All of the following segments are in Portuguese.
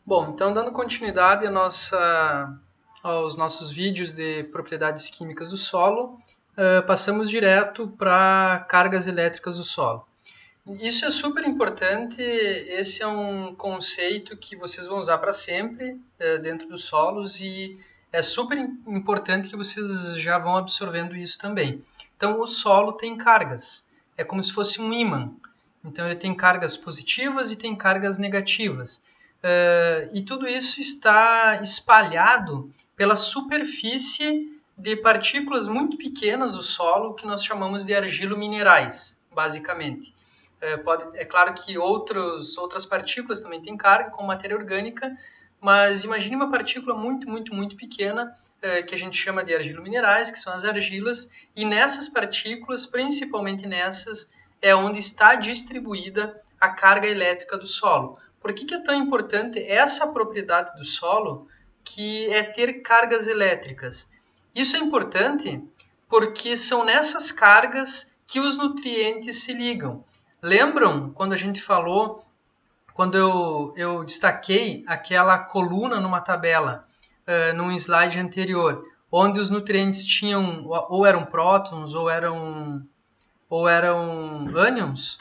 Bom, então dando continuidade aos nossos vídeos de propriedades químicas do solo, passamos direto para cargas elétricas do solo. Isso é super importante, esse é um conceito que vocês vão usar para sempre dentro dos solos e é super importante que vocês já vão absorvendo isso também. Então, o solo tem cargas, é como se fosse um ímã. Então, ele tem cargas positivas e tem cargas negativas. E tudo isso está espalhado pela superfície de partículas muito pequenas do solo, que nós chamamos de argilominerais, basicamente. É claro que outras partículas também têm carga, como matéria orgânica, mas imagine uma partícula muito pequena, que a gente chama de argilominerais, que são as argilas, e nessas partículas, principalmente nessas, é onde está distribuída a carga elétrica do solo. Por que é tão importante essa propriedade do solo, que é ter cargas elétricas? Isso é importante porque são nessas cargas que os nutrientes se ligam. Lembram quando a gente falou, quando eu destaquei aquela coluna numa tabela, num slide anterior, onde os nutrientes tinham, ou eram prótons, ou eram ânions,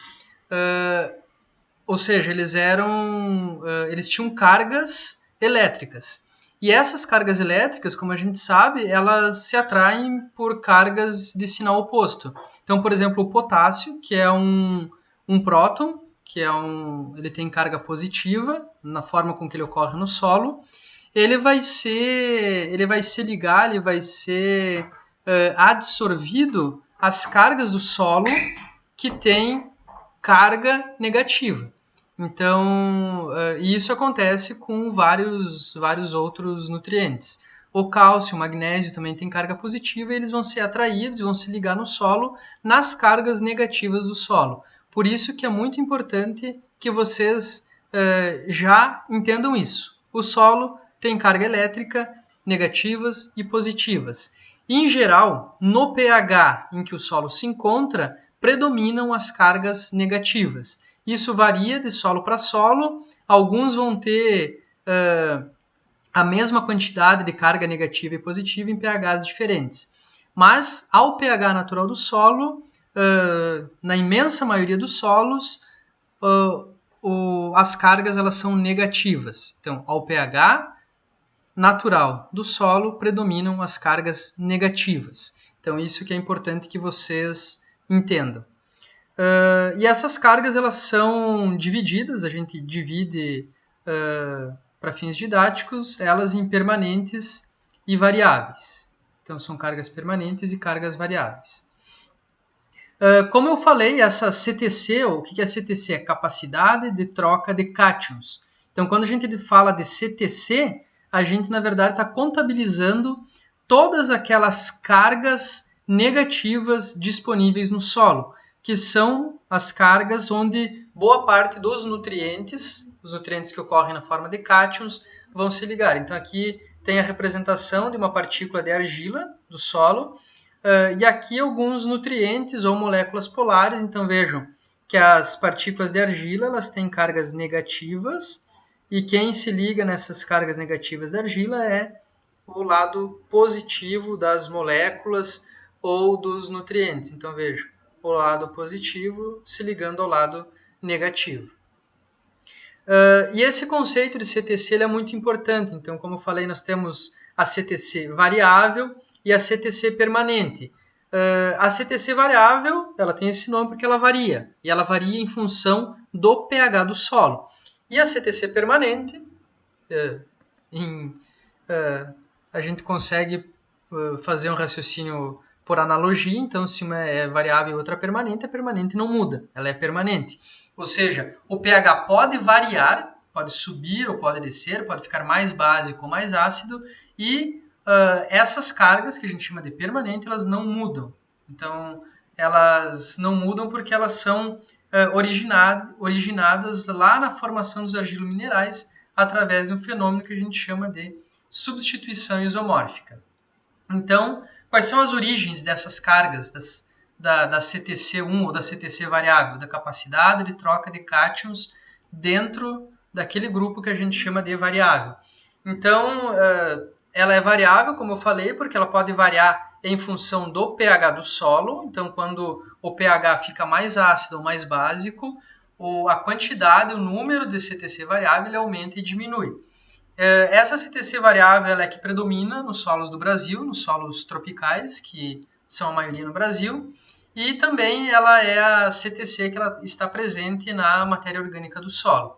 ou seja, eles tinham cargas elétricas. E essas cargas elétricas, como a gente sabe, elas se atraem por cargas de sinal oposto. Então, por exemplo, o potássio, que é um próton, ele tem carga positiva na forma com que ele ocorre no solo, ele vai ser adsorvido às cargas do solo que tem carga negativa. Então, isso acontece com vários outros nutrientes. O cálcio, o magnésio também tem carga positiva e eles vão ser atraídos, vão se ligar no solo nas cargas negativas do solo. Por isso que é muito importante que vocês já entendam isso. O solo tem carga elétrica negativas e positivas. Em geral, no pH em que o solo se encontra, predominam as cargas negativas. Isso varia de solo para solo. Alguns vão ter a mesma quantidade de carga negativa e positiva em pHs diferentes. Mas, ao pH natural do solo, na imensa maioria dos solos, as cargas elas são negativas. Então, ao pH natural do solo, predominam as cargas negativas. Então, isso que é importante que vocês entendam. E essas cargas elas são divididas, a gente divide para fins didáticos, elas em permanentes e variáveis. Então, são cargas permanentes e cargas variáveis. Como eu falei, essa CTC, o que é CTC? É capacidade de troca de cátions. Então, quando a gente fala de CTC, a gente, na verdade, está contabilizando todas aquelas cargas negativas disponíveis no solo, que são as cargas onde boa parte dos nutrientes, os nutrientes que ocorrem na forma de cátions, vão se ligar. Então, aqui tem a representação de uma partícula de argila do solo, e aqui alguns nutrientes ou moléculas polares. Então, vejam que as partículas de argila elas têm cargas negativas, e quem se liga nessas cargas negativas da argila é o lado positivo das moléculas ou dos nutrientes. Então, veja, o lado positivo se ligando ao lado negativo. E esse conceito de CTC ele é muito importante. Então, como eu falei, nós temos a CTC variável e a CTC permanente. A CTC variável ela tem esse nome porque ela varia, e ela varia em função do pH do solo. E a CTC permanente, a gente consegue fazer um raciocínio por analogia. Então, se uma é variável e outra é permanente, a permanente não muda, ela é permanente. Ou seja, o pH pode variar, pode subir ou pode descer, pode ficar mais básico ou mais ácido, e essas cargas, que a gente chama de permanente, elas não mudam. Então, elas não mudam porque elas são originadas lá na formação dos argilominerais através de um fenômeno que a gente chama de substituição isomórfica. Então, quais são as origens dessas cargas da CTC1 ou da CTC variável, da capacidade de troca de cátions dentro daquele grupo que a gente chama de variável. Então, ela é variável, como eu falei, porque ela pode variar em função do pH do solo. Então, quando o pH fica mais ácido ou mais básico, a quantidade, o número de CTC variável ele aumenta e diminui. Essa CTC variável ela é que predomina nos solos do Brasil, nos solos tropicais, que são a maioria no Brasil, e também ela é a CTC que ela está presente na matéria orgânica do solo.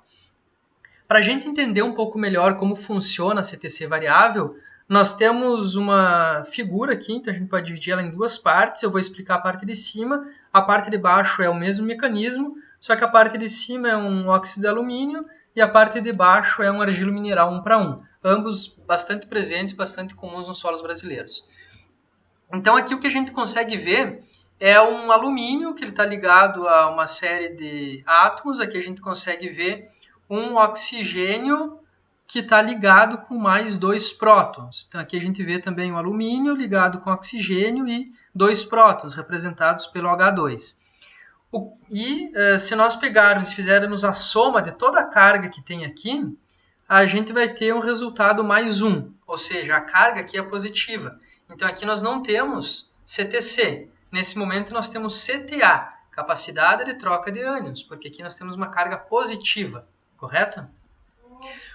Para a gente entender um pouco melhor como funciona a CTC variável, nós temos uma figura aqui, então a gente pode dividir ela em duas partes. Eu vou explicar a parte de cima, a parte de baixo é o mesmo mecanismo, só que a parte de cima é um óxido de alumínio e a parte de baixo é um argilo mineral 1 para 1, ambos bastante presentes, bastante comuns nos solos brasileiros. Então aqui o que a gente consegue ver é um alumínio que está ligado a uma série de átomos. Aqui a gente consegue ver um oxigênio que está ligado com mais 2 prótons. Então aqui a gente vê também o alumínio ligado com oxigênio e 2 prótons, representados pelo H2. Se nós pegarmos e fizermos a soma de toda a carga que tem aqui, a gente vai ter um resultado mais 1, ou seja, a carga aqui é positiva. Então aqui nós não temos CTC. Nesse momento nós temos CTA, capacidade de troca de ânions, porque aqui nós temos uma carga positiva, correto?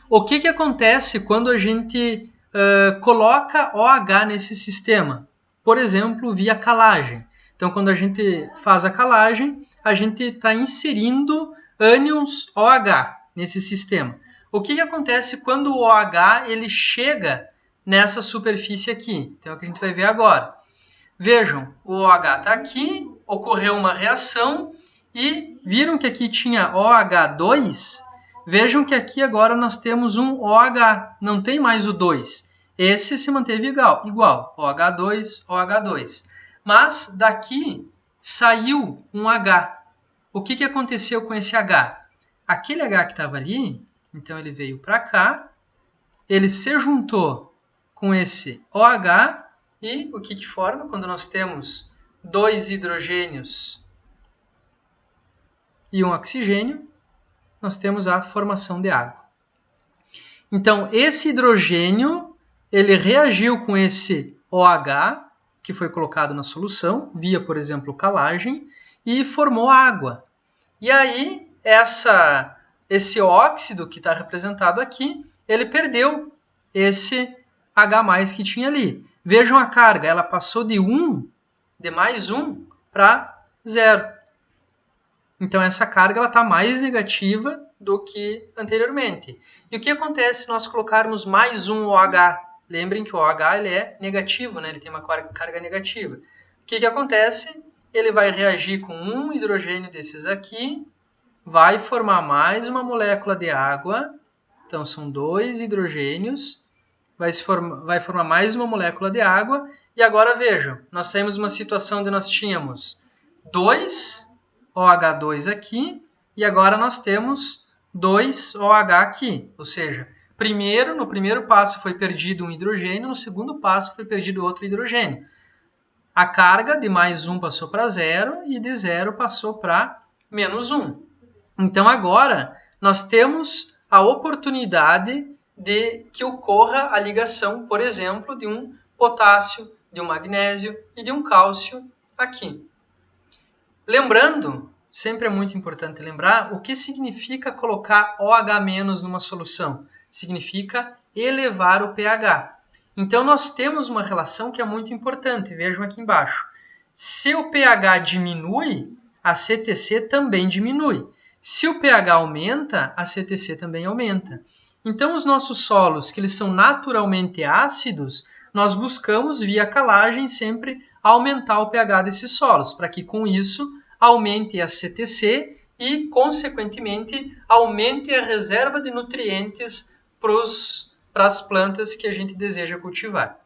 O que acontece quando a gente coloca OH nesse sistema? Por exemplo, via calagem. Então, quando a gente faz a calagem, a gente está inserindo ânions OH nesse sistema. O que acontece quando o OH ele chega nessa superfície aqui? Então, é o que a gente vai ver agora. Vejam, o OH está aqui, ocorreu uma reação e viram que aqui tinha OH2? Vejam que aqui agora nós temos um OH, não tem mais o 2. Esse se manteve igual, OH2, OH2. Mas daqui saiu um H. O que aconteceu com esse H? Aquele H que estava ali, então ele veio para cá, ele se juntou com esse OH e o que forma quando nós temos 2 hidrogênios e um oxigênio? Nós temos a formação de água. Então, esse hidrogênio, ele reagiu com esse OH, que foi colocado na solução, via, por exemplo, calagem, e formou água. E aí, esse óxido que está representado aqui, ele perdeu esse H+, que tinha ali. Vejam a carga, ela passou de mais 1, para 0. Então, essa carga está mais negativa do que anteriormente. E o que acontece se nós colocarmos mais um OH? Lembrem que o OH ele é negativo, né? Ele tem uma carga negativa. O que acontece? Ele vai reagir com um hidrogênio desses aqui, vai formar mais uma molécula de água. Então, são 2 hidrogênios, vai formar mais uma molécula de água. E agora vejam, nós saímos de uma situação onde nós tínhamos 2 OH2 aqui, e agora nós temos 2 OH aqui. Ou seja, no primeiro passo foi perdido um hidrogênio, no segundo passo foi perdido outro hidrogênio. A carga de mais 1 passou para 0 e de 0 passou para menos 1. Então agora nós temos a oportunidade de que ocorra a ligação, por exemplo, de um potássio, de um magnésio e de um cálcio aqui. Lembrando, sempre é muito importante lembrar, o que significa colocar OH- numa solução? Significa elevar o pH. Então, nós temos uma relação que é muito importante. Vejam aqui embaixo. Se o pH diminui, a CTC também diminui. Se o pH aumenta, a CTC também aumenta. Então, os nossos solos, que eles são naturalmente ácidos, nós buscamos, via calagem, sempre aumentar o pH desses solos, para que com isso aumente a CTC e, consequentemente, aumente a reserva de nutrientes para as plantas que a gente deseja cultivar.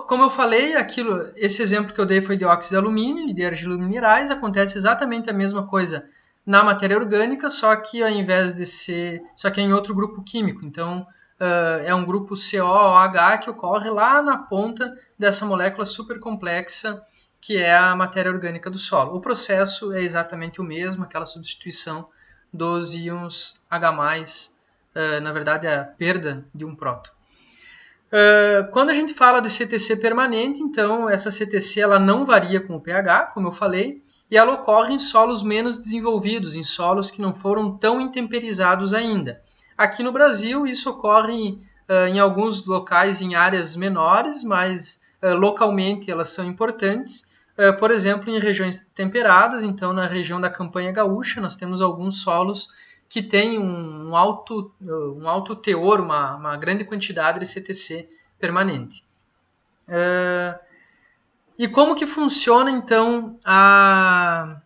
Como eu falei, esse exemplo que eu dei foi de óxido de alumínio e de argila minerais. Acontece exatamente a mesma coisa na matéria orgânica, só que ao invés de só que é em outro grupo químico. Então, é um grupo COOH que ocorre lá na ponta dessa molécula super complexa que é a matéria orgânica do solo. O processo é exatamente o mesmo, aquela substituição dos íons H+, na verdade a perda de um próton. Quando a gente fala de CTC permanente, então essa CTC ela não varia com o pH, como eu falei, e ela ocorre em solos menos desenvolvidos, em solos que não foram tão intemperizados ainda. Aqui no Brasil isso ocorre em alguns locais em áreas menores, mas localmente elas são importantes. Por exemplo, em regiões temperadas, então na região da Campanha Gaúcha nós temos alguns solos que tem um alto teor, uma grande quantidade de CTC permanente. E como que funciona, então, a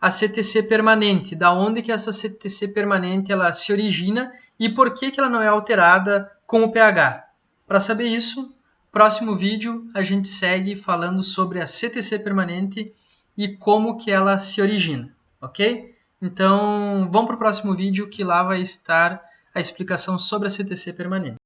CTC permanente? Da onde que essa CTC permanente ela se origina e por que ela não é alterada com o pH? Para saber isso, próximo vídeo a gente segue falando sobre a CTC permanente e como que ela se origina, ok? Então, vamos para o próximo vídeo que lá vai estar a explicação sobre a CTC permanente.